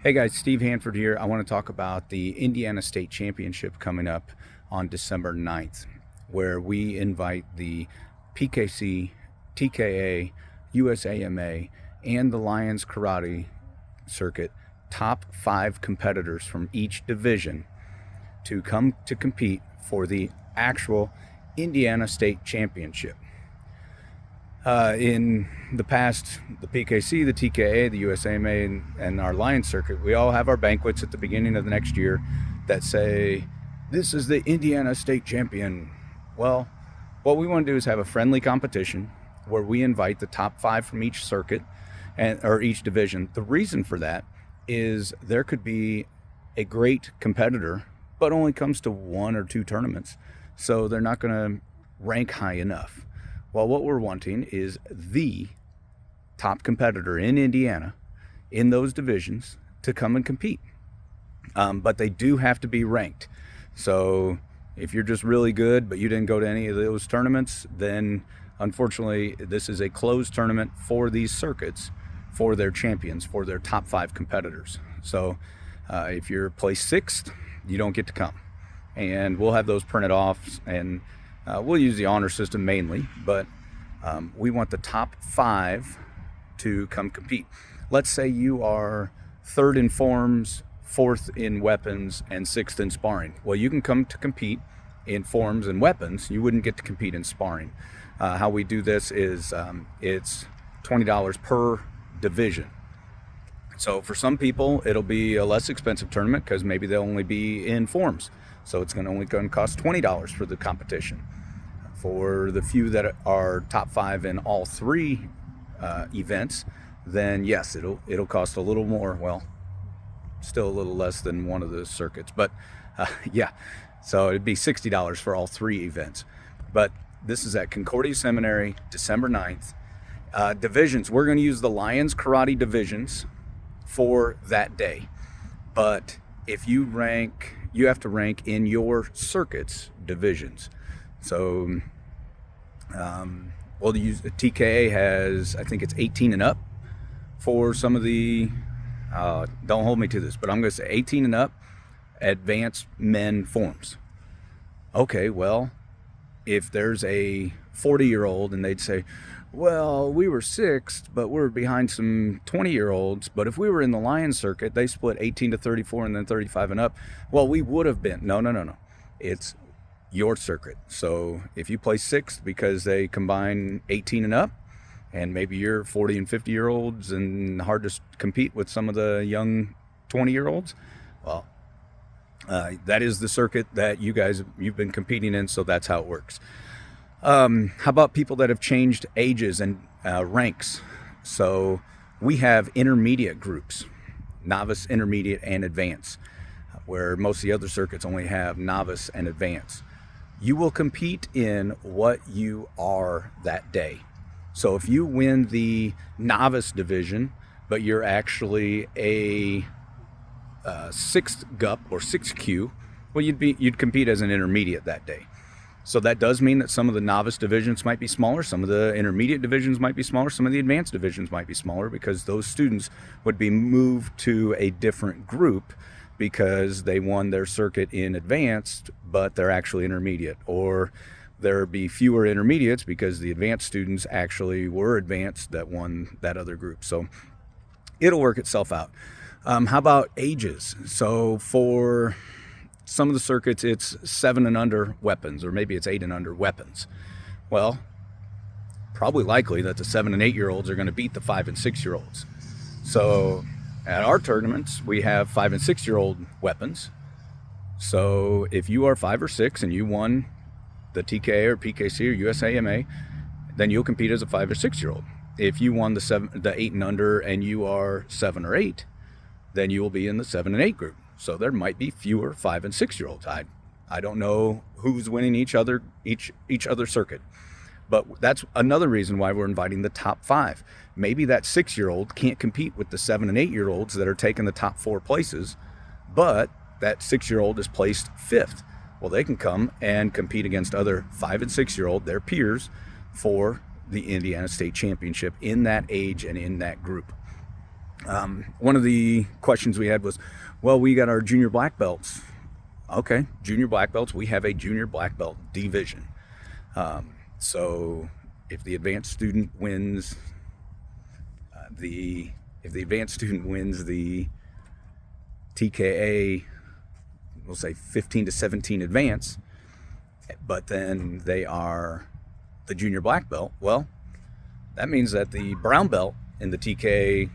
Hey guys, Steve Hanford here. I want to talk about the Indiana State Championship coming up on December 9th, where we invite the PKC, TKA, USAMA, and the Lions Karate Circuit top 5 competitors from each division to come to compete for the actual Indiana State Championship. In the past, the PKC, the TKA, the USAMA, and our Lions Circuit, we all have our banquets at the beginning of the next year that say, "This is the Indiana State Champion." Well, what we want to do is have a friendly competition where we invite the top 5 from each circuit or each division. The reason for that is there could be a great competitor, but only comes to 1 or 2 tournaments, so they're not going to rank high enough. Well, what we're wanting is the top competitor in Indiana in those divisions to come and compete. But they do have to be ranked. So if you're just really good, but you didn't go to any of those tournaments, then unfortunately, this is a closed tournament for these circuits, for their champions, for their top 5 competitors. So if you're placed 6th, you don't get to come. And we'll have those printed off, and we'll use the honor system mainly, but we want the top 5 to come compete. Let's say you are 3rd in forms, 4th in weapons, and 6th in sparring. Well, you can come to compete in forms and weapons. You wouldn't get to compete in sparring. How we do this is it's $20 per division. So for some people, it'll be a less expensive tournament because maybe they'll only be in forms. So it's only going to cost $20 for the competition. For the few that are top 5 in all 3 events, then yes, it'll cost a little more. Well, still a little less than one of the circuits, but yeah. So it'd be $60 for all 3 events. But this is at Concordia Seminary, December 9th. Divisions, we're going to use the Lions Karate divisions for that day. But if you rank, you have to rank in your circuit's divisions. So, well, the TKA has, I think it's 18 and up for some of the, don't hold me to this, but I'm going to say 18 and up advanced men forms. Okay, well, if there's a 40-year-old and they'd say, well, we were 6th, but we're behind some 20-year-olds. But if we were in the Lions circuit, they split 18 to 34 and then 35 and up. Well, we would have been. No. It's your circuit. So if you play 6th because they combine 18 and up, and maybe you're 40 and 50-year-olds and hard to compete with some of the young 20-year-olds, well, that is the circuit that you've been competing in, so that's how it works. How about people that have changed ages and ranks? So we have intermediate groups, novice, intermediate, and advanced, where most of the other circuits only have novice and advanced. You will compete in what you are that day. So if you win the novice division, but you're actually a 6th GUP or 6Q, well, you'd compete as an intermediate that day. So that does mean that some of the novice divisions might be smaller, some of the intermediate divisions might be smaller, some of the advanced divisions might be smaller, because those students would be moved to a different group because they won their circuit in advanced, but they're actually intermediate. Or there'd be fewer intermediates because the advanced students actually were advanced that won that other group. So it'll work itself out. How about ages? So for some of the circuits, it's 7 and under weapons, or maybe it's 8 and under weapons. Well, probably likely that the 7 and 8-year-olds are going to beat the 5 and 6-year-olds. So at our tournaments, we have 5 and 6-year-old weapons. So if you are 5 or 6 and you won the TKA or PKC or USAMA, then you'll compete as a 5 or 6-year-old. If you won the 8 and under and you are 7 or 8, then you will be in the 7 and 8 group. So there might be fewer 5 and 6-year-olds. I don't know who's winning each other circuit, but that's another reason why we're inviting the top 5. Maybe that 6-year-old can't compete with the 7 and 8-year-olds that are taking the top 4 places, but that 6-year-old is placed 5th. Well, they can come and compete against other 5 and 6-year-old, their peers, for the Indiana State Championship in that age and in that group. One of the questions we had was, well, we got our junior black belts. Okay, junior black belts. We have a junior black belt division. So if the advanced student wins the TKA, we'll say 15 to 17 advance, but then they are the junior black belt, well, that means that the brown belt in the TKA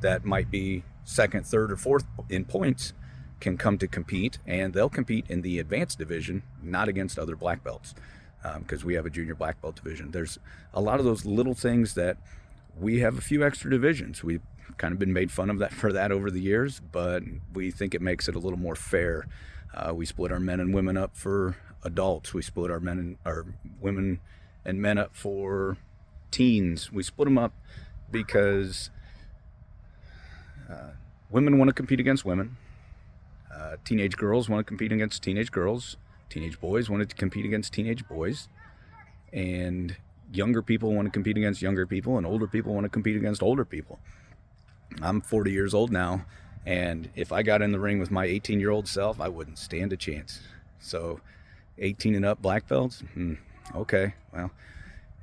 that might be second, third, or fourth in points can come to compete, and they'll compete in the advanced division, not against other black belts, because we have a junior black belt division. There's a lot of those little things that we have a few extra divisions. We've kind of been made fun of that for that over the years, but we think it makes it a little more fair. We split our men and women up for adults. We split our women and men up for teens. We split them up because women want to compete against women. Teenage girls want to compete against teenage girls. Teenage boys want to compete against teenage boys. And younger people want to compete against younger people, and older people want to compete against older people. I'm 40 years old now, and if I got in the ring with my 18-year-old self, I wouldn't stand a chance. So 18 and up black belts, okay, well,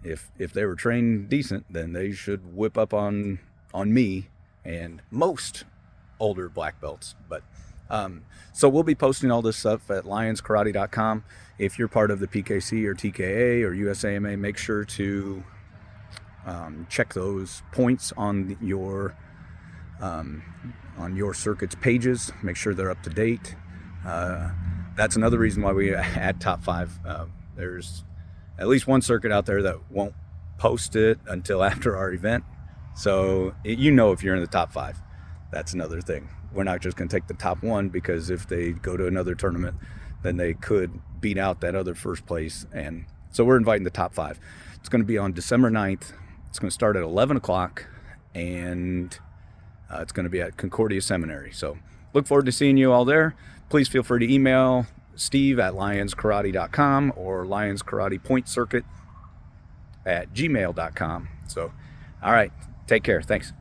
if they were trained decent, then they should whip up on me and most older black belts. But so we'll be posting all this stuff at lionskarate.com. If you're part of the PKC or TKA or USAMA, make sure to check those points on your circuit's pages. Make sure they're up to date. That's another reason why we add top 5. There's at least one circuit out there that won't post it until after our event. So if you're in the top 5. That's another thing. We're not just going to take the top 1, because if they go to another tournament, then they could beat out that other first place. And so we're inviting the top 5. It's going to be on December 9th. It's going to start at 11 o'clock, and it's going to be at Concordia Seminary. So look forward to seeing you all there. Please feel free to email steve@lionskarate.com or lionsKaratePointCircuit@gmail.com. So, all right, take care. Thanks.